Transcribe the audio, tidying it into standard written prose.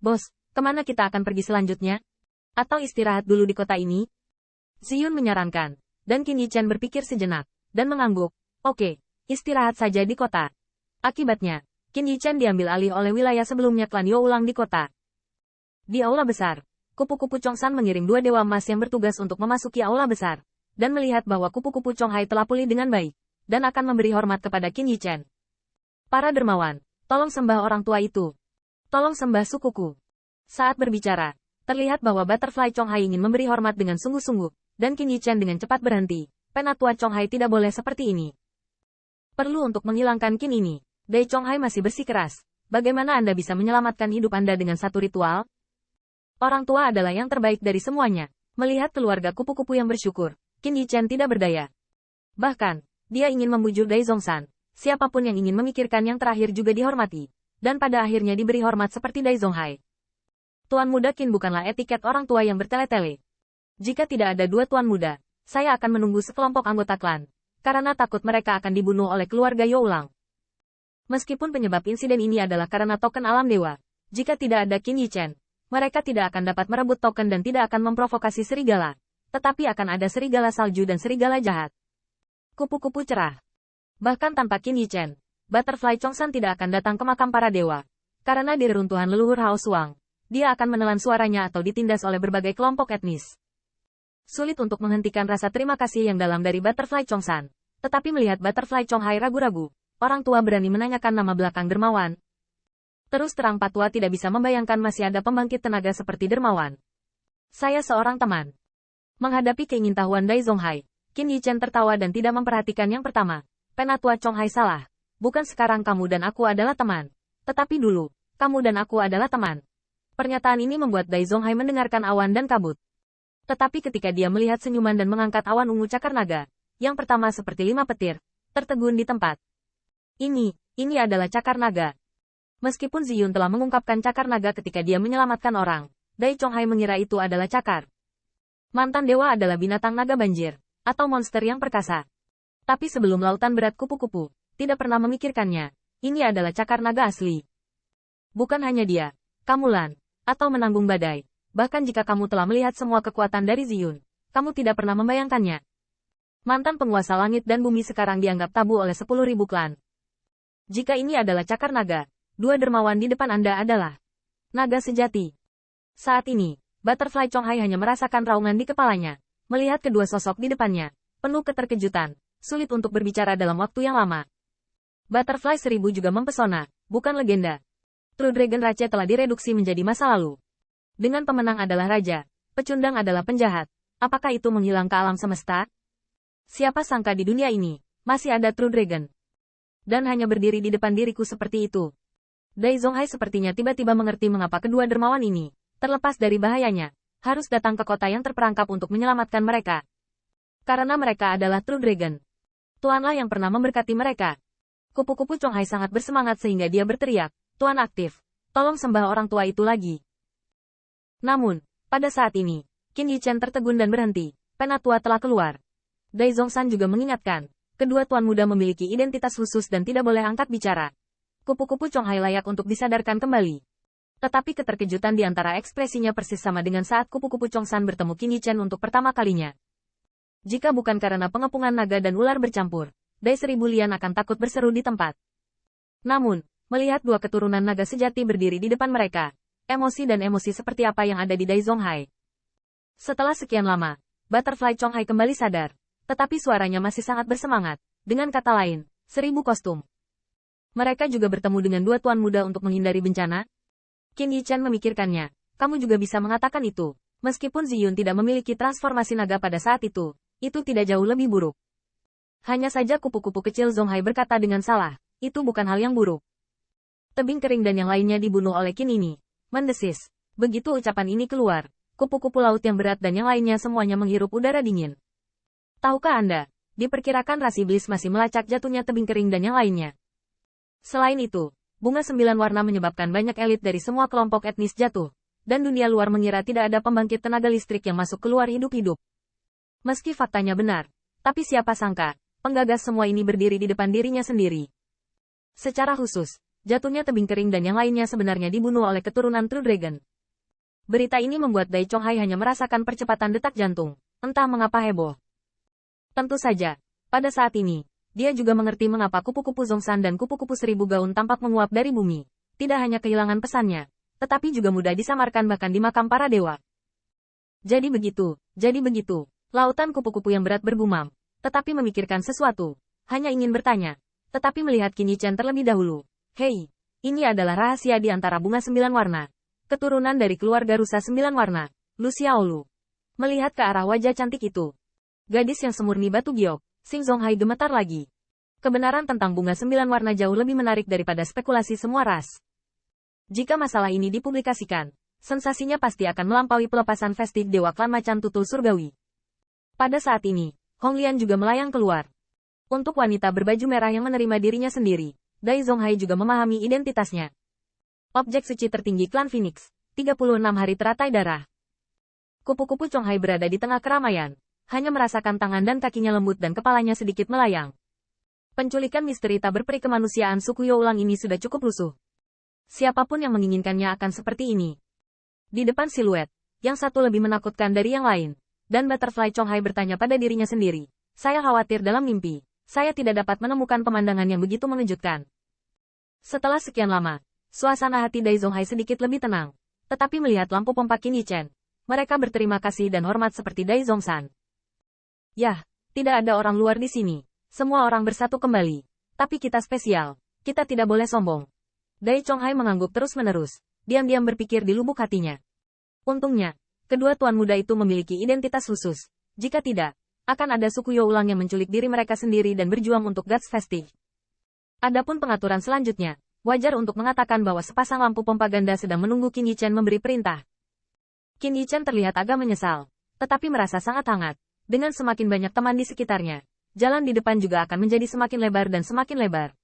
Bos, kemana kita akan pergi selanjutnya? Atau istirahat dulu di kota ini? Ziyun menyarankan, dan Qin Yichen berpikir sejenak, dan mengangguk. Oke, istirahat saja di kota. Akibatnya, Qin Yichen diambil alih oleh wilayah sebelumnya klan Youlang di kota. Di aula besar, kupu-kupu Chongsan mengirim 2 dewa emas yang bertugas untuk memasuki aula besar, dan melihat bahwa kupu-kupu Chonghai telah pulih dengan baik, dan akan memberi hormat kepada Qin Yichen. Para dermawan, tolong sembah orang tua itu. Tolong sembah sukuku. Saat berbicara, terlihat bahwa Butterfly Chonghai ingin memberi hormat dengan sungguh-sungguh, dan Qin Yichen dengan cepat berhenti. Penatua Chonghai tidak boleh seperti ini. Perlu untuk menghilangkan Qin ini. Dai Chonghai masih bersikeras. Bagaimana Anda bisa menyelamatkan hidup Anda dengan satu ritual? Orang tua adalah yang terbaik dari semuanya. Melihat keluarga kupu-kupu yang bersyukur, Qin Yichen tidak berdaya. Bahkan, dia ingin membujuk Dai Zhongshan. Siapapun yang ingin memikirkan yang terakhir juga dihormati. Dan pada akhirnya diberi hormat seperti Dai Zhonghai. Tuan muda Qin bukanlah etiket orang tua yang bertele-tele. Jika tidak ada 2 tuan muda, saya akan menunggu sekelompok anggota klan. Karena takut mereka akan dibunuh oleh keluarga Youlang. Meskipun penyebab insiden ini adalah karena token alam dewa, jika tidak ada Qin Yichen, mereka tidak akan dapat merebut token dan tidak akan memprovokasi serigala. Tetapi akan ada serigala salju dan serigala jahat. Kupu-kupu cerah. Bahkan tanpa Qin Yichen, Butterfly Chongsan tidak akan datang ke makam para dewa. Karena di reruntuhan leluhur Hao Suang, dia akan menelan suaranya atau ditindas oleh berbagai kelompok etnis. Sulit untuk menghentikan rasa terima kasih yang dalam dari Butterfly Chongsan. Tetapi melihat Butterfly Chonghai ragu-ragu, orang tua berani menanyakan nama belakang dermawan. Terus terang Patwa tidak bisa membayangkan masih ada pembangkit tenaga seperti dermawan. Saya seorang teman. Menghadapi keingintahuan Dai Zhonghai, Qin Yichen tertawa dan tidak memperhatikan yang pertama. Penatua Chonghai salah. Bukan sekarang kamu dan aku adalah teman. Tetapi dulu, kamu dan aku adalah teman. Pernyataan ini membuat Dai Zhonghai mendengarkan awan dan kabut. Tetapi ketika dia melihat senyuman dan mengangkat awan ungu cakar naga, yang pertama seperti 5 petir, tertegun di tempat. Ini adalah cakar naga. Meskipun Ziyun telah mengungkapkan cakar naga ketika dia menyelamatkan orang, Dai Chonghai mengira itu adalah cakar. Mantan dewa adalah binatang naga banjir, atau monster yang perkasa. Tapi sebelum lautan berat kupu-kupu, tidak pernah memikirkannya, ini adalah cakar naga asli. Bukan hanya dia, Kamulan, atau menanggung badai, bahkan jika kamu telah melihat semua kekuatan dari Ziyun, kamu tidak pernah membayangkannya. Mantan penguasa langit dan bumi sekarang dianggap tabu oleh 10.000 klan. Jika ini adalah cakar naga, 2 dermawan di depan Anda adalah naga sejati. Saat ini, Butterfly Chonghai hanya merasakan raungan di kepalanya, melihat kedua sosok di depannya, penuh keterkejutan, sulit untuk berbicara dalam waktu yang lama. Butterfly 1000 juga mempesona, bukan legenda. True Dragon Rache telah direduksi menjadi masa lalu. Dengan pemenang adalah raja, pecundang adalah penjahat. Apakah itu menghilang ke alam semesta? Siapa sangka di dunia ini, masih ada True Dragon. Dan hanya berdiri di depan diriku seperti itu. Dai Zhonghai sepertinya tiba-tiba mengerti mengapa kedua dermawan ini, terlepas dari bahayanya, harus datang ke kota yang terperangkap untuk menyelamatkan mereka. Karena mereka adalah True Dragon. Tuanlah yang pernah memberkati mereka. Kupu-kupu Chonghai sangat bersemangat sehingga dia berteriak, Tuan aktif, tolong sembah orang tua itu lagi. Namun, pada saat ini, Qin Yichen tertegun dan berhenti, penatua telah keluar. Dai Zhongshan juga mengingatkan, kedua tuan muda memiliki identitas khusus dan tidak boleh angkat bicara. Kupu-kupu Chonghai layak untuk disadarkan kembali. Tetapi keterkejutan di antara ekspresinya persis sama dengan saat kupu-kupu Chongsan bertemu Qin Yichen untuk pertama kalinya. Jika bukan karena pengepungan naga dan ular bercampur, Dai 1000 Lian akan takut berseru di tempat. Namun, melihat 2 keturunan naga sejati berdiri di depan mereka, emosi seperti apa yang ada di Dai Zhonghai. Setelah sekian lama, Butterfly Chonghai kembali sadar, tetapi suaranya masih sangat bersemangat, dengan kata lain, 1000 kostum. Mereka juga bertemu dengan 2 tuan muda untuk menghindari bencana. Qin Yichen memikirkannya, kamu juga bisa mengatakan itu. Meskipun Ziyun tidak memiliki transformasi naga pada saat itu tidak jauh lebih buruk. Hanya saja kupu-kupu kecil Zhonghai berkata dengan salah, itu bukan hal yang buruk. Tebing kering dan yang lainnya dibunuh oleh Qin ini, mendesis. Begitu ucapan ini keluar, kupu-kupu laut yang berat dan yang lainnya semuanya menghirup udara dingin. Tahukah Anda, diperkirakan ras iblis masih melacak jatuhnya tebing kering dan yang lainnya. Selain itu, bunga 9 warna menyebabkan banyak elit dari semua kelompok etnis jatuh, dan dunia luar mengira tidak ada pembangkit tenaga listrik yang masuk keluar hidup-hidup. Meski faktanya benar, tapi siapa sangka, penggagas semua ini berdiri di depan dirinya sendiri. Secara khusus, jatuhnya tebing kering dan yang lainnya sebenarnya dibunuh oleh keturunan True Dragon. Berita ini membuat Dai Chonghai hanya merasakan percepatan detak jantung, entah mengapa heboh. Tentu saja, pada saat ini, dia juga mengerti mengapa kupu-kupu Zhongshan dan kupu-kupu seribu gaun tampak menguap dari bumi. Tidak hanya kehilangan pesannya, tetapi juga mudah disamarkan bahkan di makam para dewa. Jadi begitu. Lautan kupu-kupu yang berat bergumam, tetapi memikirkan sesuatu. Hanya ingin bertanya, tetapi melihat Qin Yichen terlebih dahulu. Hei, ini adalah rahasia di antara bunga 9 warna. Keturunan dari keluarga rusa 9 warna, Lu Xiaolu. Melihat ke arah wajah cantik itu. Gadis yang semurni batu giok, Xing Zonghai gemetar lagi. Kebenaran tentang bunga 9 warna jauh lebih menarik daripada spekulasi semua ras. Jika masalah ini dipublikasikan, sensasinya pasti akan melampaui pelepasan festif Dewa Klan Macan Tutul Surgawi. Pada saat ini, Hong Lian juga melayang keluar. Untuk wanita berbaju merah yang menerima dirinya sendiri, Dai Zonghai juga memahami identitasnya. Objek suci tertinggi Klan Phoenix, 36 hari teratai darah. Kupu-kupu Chonghai berada di tengah keramaian, hanya merasakan tangan dan kakinya lembut dan kepalanya sedikit melayang. Penculikan misteri tak berperi kemanusiaan suku Youlang ini sudah cukup rusuh. Siapapun yang menginginkannya akan seperti ini. Di depan siluet, yang satu lebih menakutkan dari yang lain, dan Butterfly Chonghai bertanya pada dirinya sendiri, saya khawatir dalam mimpi, saya tidak dapat menemukan pemandangan yang begitu mengejutkan. Setelah sekian lama, suasana hati Dai Zonghai sedikit lebih tenang, tetapi melihat lampu pompa Qin Yichen, mereka berterima kasih dan hormat seperti Dai Zongshan. Yah, tidak ada orang luar di sini, semua orang bersatu kembali, tapi kita spesial, kita tidak boleh sombong. Dai Chonghai mengangguk terus-menerus, diam-diam berpikir di lubuk hatinya. Untungnya, kedua tuan muda itu memiliki identitas khusus. Jika tidak, akan ada suku Youlang yang menculik diri mereka sendiri dan berjuang untuk Gods Festive. Adapun pengaturan selanjutnya, wajar untuk mengatakan bahwa sepasang lampu pompa ganda sedang menunggu Qin Yichen memberi perintah. Qin Yichen terlihat agak menyesal, tetapi merasa sangat hangat. Dengan semakin banyak teman di sekitarnya, jalan di depan juga akan menjadi semakin lebar dan semakin lebar.